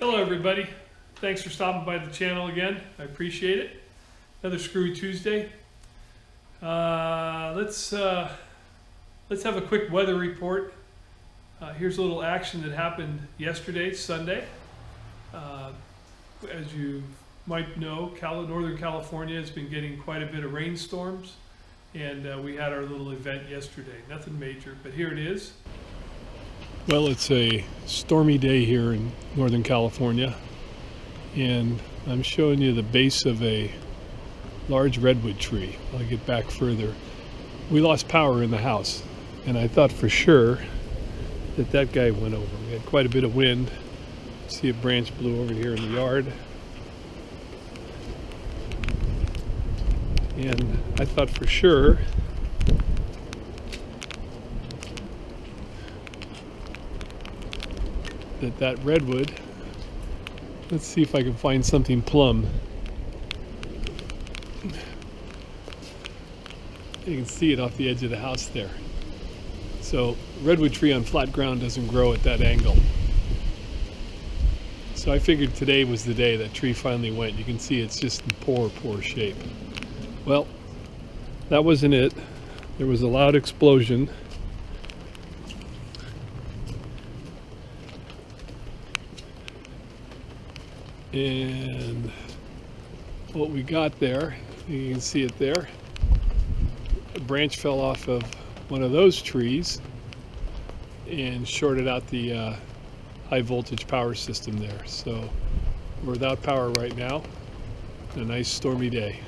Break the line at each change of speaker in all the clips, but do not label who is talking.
Hello everybody, thanks for stopping by the channel again. I appreciate it. Another Screwy Tuesday. Let's have a quick weather report. Here's a little action that happened yesterday, Sunday. As you might know, Northern California has been getting quite a bit of rainstorms, and we had our little event yesterday. Nothing major, but here it is. Well, it's a stormy day here in Northern California, and I'm showing you the base of a large redwood tree. I'll get back further. We lost power in the house, and I thought for sure that guy went over. We had quite a bit of wind. See, a branch blew over here in the yard, and I thought for sure that redwood, let's see if I can find something plumb. You can see it off the edge of the house there. So redwood tree on flat ground doesn't grow at that angle. So I figured today was the day that tree finally went. You can see it's just in poor shape. Well, that wasn't it. There was a loud explosion. And what we got there, you can see it there, a branch fell off of one of those trees and shorted out the high voltage power system there. So we're without power right now. A nice stormy day.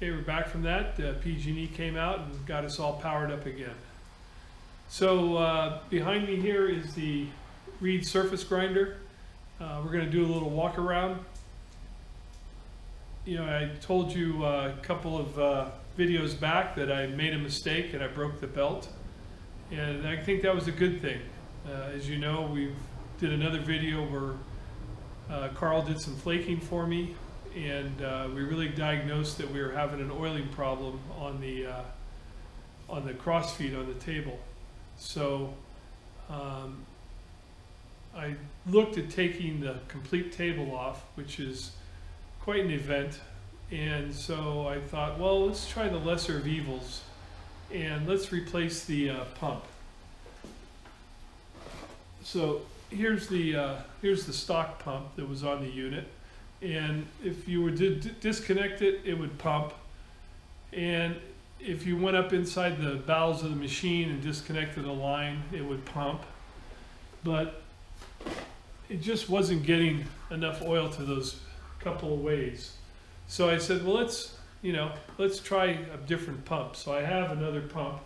Okay, we're back from that. PG&E came out and got us all powered up again. So behind me here is the reed surface grinder. We're going to do a little walk around. You know, I told you a couple of videos back that I made a mistake and I broke the belt, and I think that was a good thing. As you know, we did another video where Carl did some flaking for me, and we really diagnosed that we were having an oiling problem on the crossfeed on the table. So I looked at taking the complete table off, which is quite an event, and so I thought, well, let's try the lesser of evils and let's replace the pump. So here's the stock pump that was on the unit. And if you were to disconnect it, it would pump. And if you went up inside the bowels of the machine and disconnected a line, it would pump. But it just wasn't getting enough oil to those couple of ways. So I said, well, let's try a different pump. So I have another pump,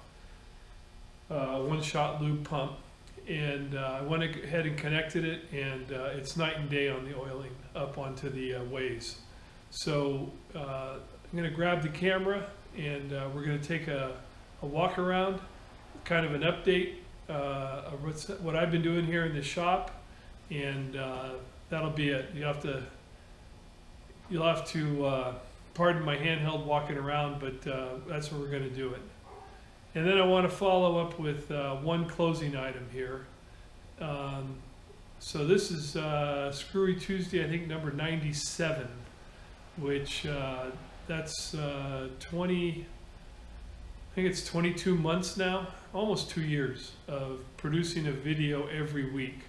one-shot lube pump. And I went ahead and connected it, and it's night and day on the oiling up onto the ways. So I'm going to grab the camera, and we're going to take a walk around, kind of an update of what I've been doing here in the shop, and that'll be it. You'll have to pardon my handheld walking around, but that's where we're going to do it. And then I want to follow up with one closing item here. So this is Screwy Tuesday, I think number 97, which that's 20, I think it's 22 months now, almost 2 years of producing a video every week.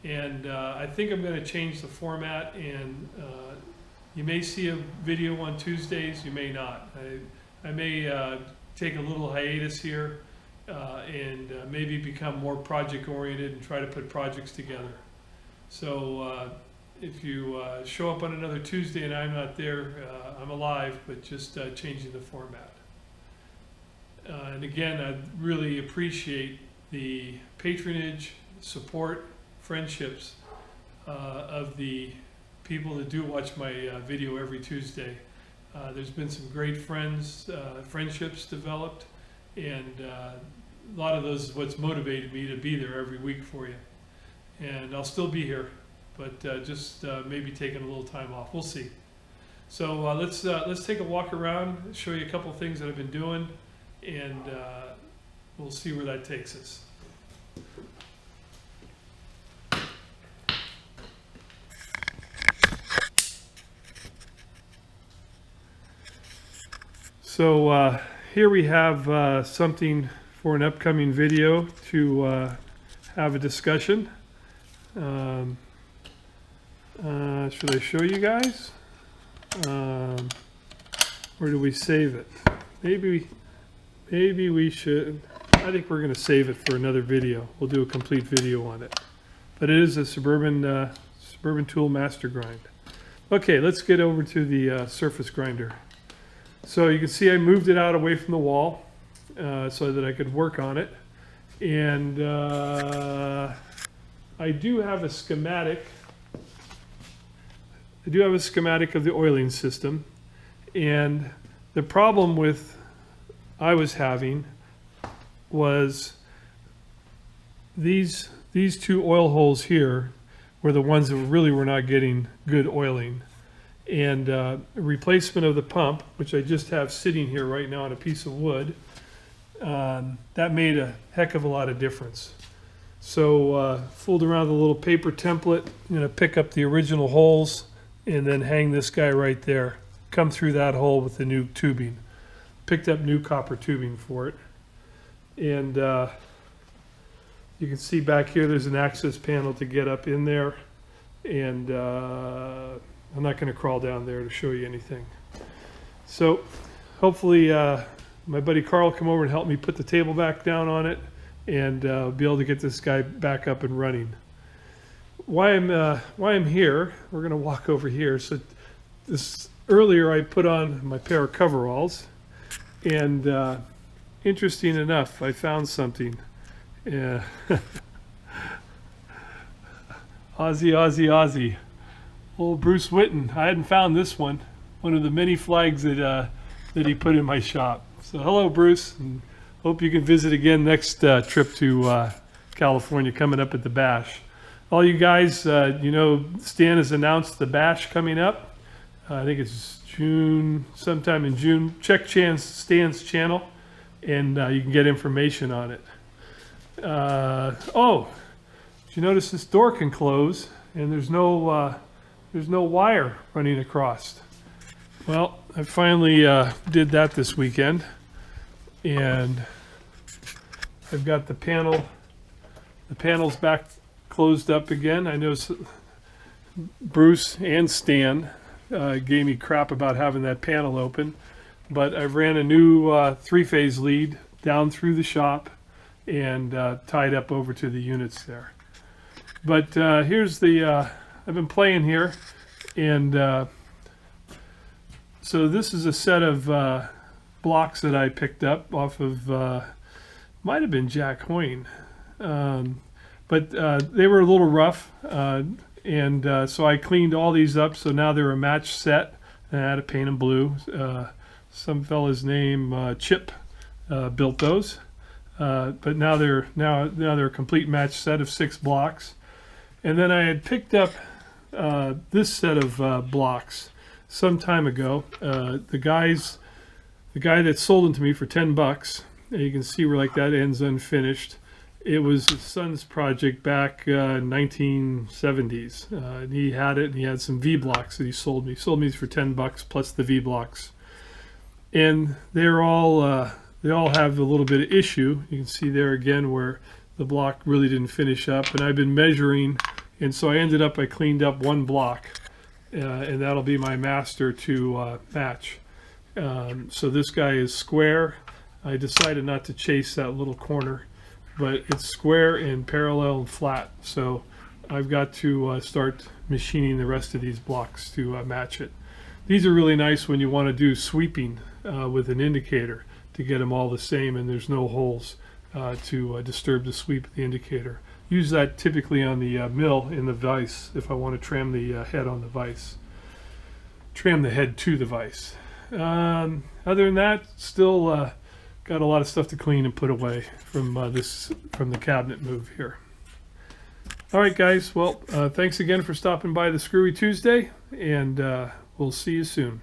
And I think I'm going to change the format, and you may see a video on Tuesdays, you may not. I may take a little hiatus here and maybe become more project oriented and try to put projects together. So if you show up on another Tuesday and I'm not there, I'm alive, but just changing the format. And again, I really appreciate the patronage, support, friendships of the people that do watch my video every Tuesday. There's been some great friendships developed, and a lot of those is what's motivated me to be there every week for you. And I'll still be here, but just maybe taking a little time off. We'll see. So let's take a walk around, show you a couple things that I've been doing, and we'll see where that takes us. So here we have something for an upcoming video to have a discussion. Should I show you guys? Or do we save it? Maybe we should. I think we're going to save it for another video. We'll do a complete video on it. But it is a Suburban Tool Master Grind. Okay, let's get over to the surface grinder. So you can see I moved it out away from the wall so that I could work on it. And I do have a schematic. I do have a schematic of the oiling system. And the problem I was having was these two oil holes here were the ones that really were not getting good oiling. And a replacement of the pump, which I just have sitting here right now on a piece of wood, that made a heck of a lot of difference. So fooled around with a little paper template. I'm going to pick up the original holes and then hang this guy right there. Come through that hole with the new tubing. Picked up new copper tubing for it. And you can see back here there's an access panel to get up in there. And I'm not going to crawl down there to show you anything. So hopefully my buddy Carl will come over and help me put the table back down on it and be able to get this guy back up and running. Why I'm here, we're going to walk over here. So earlier I put on my pair of coveralls, and interesting enough, I found something. Yeah. Aussie. Old Bruce Witten. I hadn't found this one of the many flags that he put in my shop. So hello, Bruce, and hope you can visit again next trip to California coming up at the Bash. All you guys, you know, Stan has announced the Bash coming up. I think it's June, sometime in June. Check Stan's channel, and you can get information on it. Oh, did you notice this door can close, and there's no wire running across? Well, I finally did that this weekend, and I've got the panels back closed up again. I know Bruce and Stan gave me crap about having that panel open, but I've ran a new three-phase lead down through the shop and tied up over to the units there. But here's the I've been playing here, and so this is a set of blocks that I picked up off of might have been Jack Hoyne, but they were a little rough, and so I cleaned all these up, so now they're a match set, and I had to paint them blue. Some fella's name Chip built those, but now they're a complete match set of 6 blocks. And then I had picked up this set of blocks some time ago. The guy that sold them to me for $10. You can see where like that ends unfinished, It was his son's project back 1970s. And he had it, and he had some V blocks that he sold me. He sold me for $10 plus the V blocks, and they all have a little bit of issue. You can see there again where the block really didn't finish up, and I've been measuring, and so I cleaned up one block, and that'll be my master to match. So this guy is square. I decided not to chase that little corner, but it's square and parallel and flat. So I've got to start machining the rest of these blocks to match it. These are really nice when you want to do sweeping with an indicator to get them all the same and there's no holes to disturb the sweep of the indicator. Use that typically on the mill in the vise if I want to trim the head on the vise. Trim the head to the vise. Other than that, still got a lot of stuff to clean and put away from the cabinet move here. All right, guys. Well, thanks again for stopping by the Screwy Tuesday, and we'll see you soon.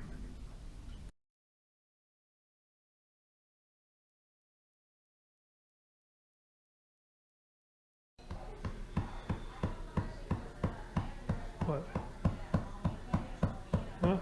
What? Huh?